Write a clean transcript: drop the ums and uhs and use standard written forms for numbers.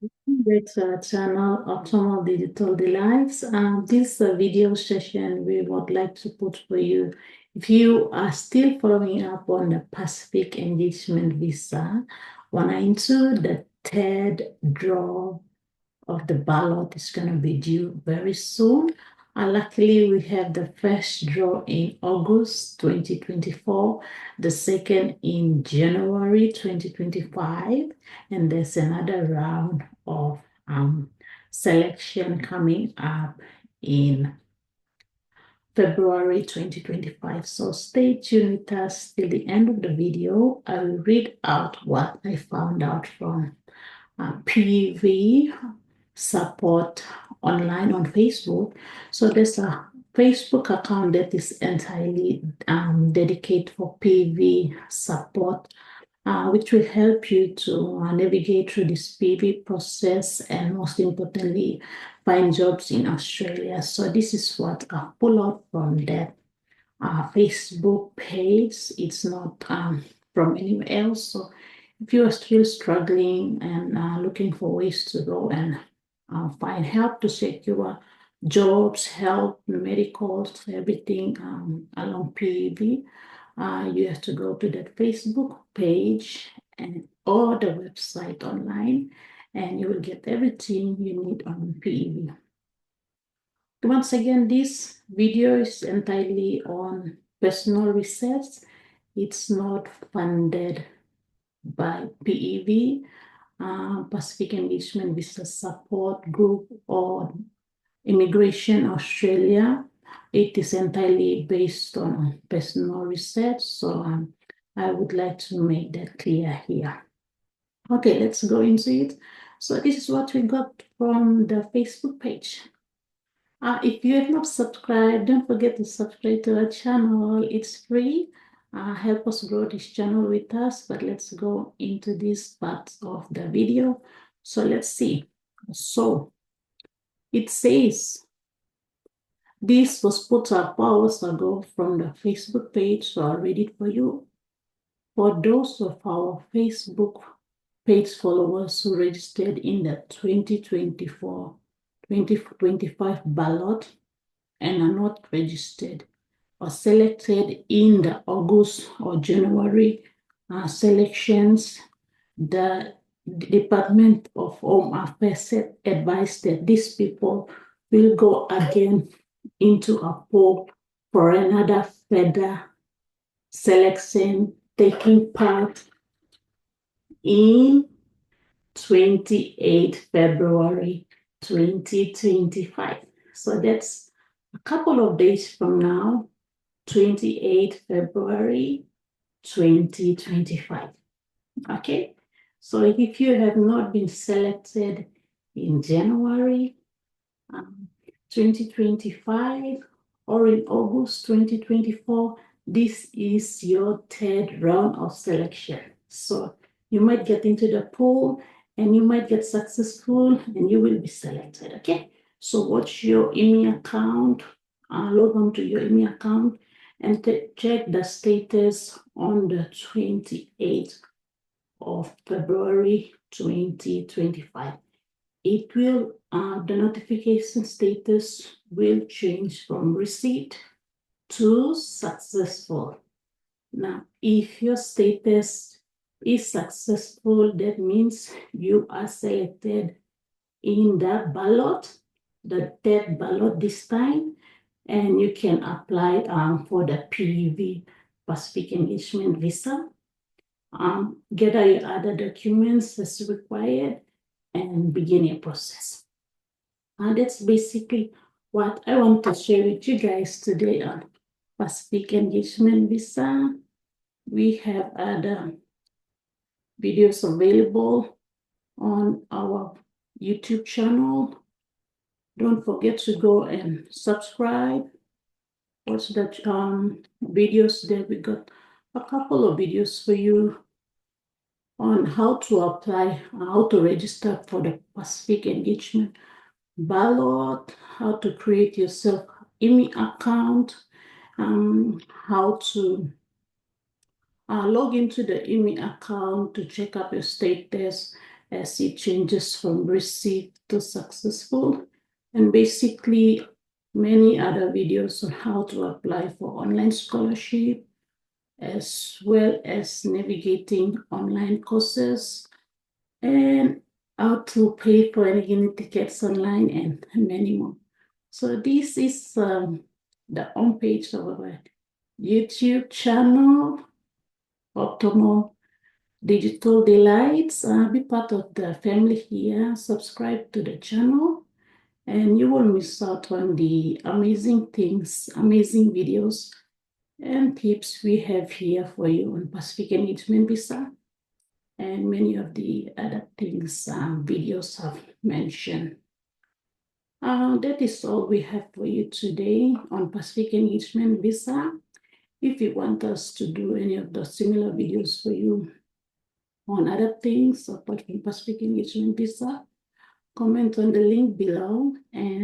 Back to our channel, Optimal Digital Delights. This video session we would like to put for you. If you are still following up on the Pacific Engagement Visa, when I into the third draw of the ballot is going to be due very soon. Luckily, we have the first draw in August 2024, the second in January 2025, and there's another round of selection coming up in February 2025. So stay tuned with us till the end of the video. I will read out what I found out from PV support online on Facebook. So there's a Facebook account that is entirely dedicated for PV support, which will help you to navigate through this PV process and most importantly, find jobs in Australia. So this is what I pull out from that Facebook page. It's not from anywhere else. So if you are still struggling and looking for ways to go and find help to secure jobs, health, medicals, everything along PEB, you have to go to that Facebook page or the website online, and you will get everything you need on PEB. Once again, this video is entirely on personal research. It's not funded by PEV, Pacific Engagement Visa Support Group, or Immigration Australia. It is entirely based on personal research, so I would like to make that clear here. Okay, let's go into it. So this is what we got from the Facebook page. If you have not subscribed, don't forget to subscribe to our channel. It's free. Help us grow this channel with us, but let's go into this part of the video. So let's see. So it says, this was put up hours ago from the Facebook page, so I'll read it for you. For those of our Facebook page followers who registered in the 2024-2025 ballot and are not registered or selected in the August or January selections, the Department of Home Affairs advised that these people will go again into a poll for another further selection taking part in 28 February 2025. So that's a couple of days from now, 28 February 2025. Okay, so if you have not been selected in January 2025 or in August 2024, this is your third round of selection. So you might get into the pool and you might get successful and you will be selected. Okay, so watch your email account, log on to your email account and check the status on the 28th of February 2025. It will, the notification status will change from received to successful. Now, if your status is successful, that means you are selected in the ballot, the third ballot this time, and you can apply for the PEV, Pacific Engagement Visa. Gather your other documents as required and begin your process. And that's basically what I want to share with you guys today on Pacific Engagement Visa. We have other videos available on our YouTube channel. Don't forget to go and subscribe. Watch the videos there. We got a couple of videos for you on how to apply, how to register for the Pacific Engagement Ballot, how to create your self-email account, how to log into the email account to check up your status, as it changes from received to successful, and basically many other videos on how to apply for online scholarship, as well as navigating online courses and how to pay for any uni tickets online and many more. So this is the homepage of our YouTube channel, Optimal Digital Delights. Be part of the family here. Subscribe to the channel, and you won't miss out on the amazing things, amazing videos, and tips we have here for you on Pacific Engagement Visa and many of the other things videos have mentioned. That is all we have for you today on Pacific Engagement Visa. If you want us to do any of the similar videos for you on other things apart from Pacific Engagement Visa, comment on the link below and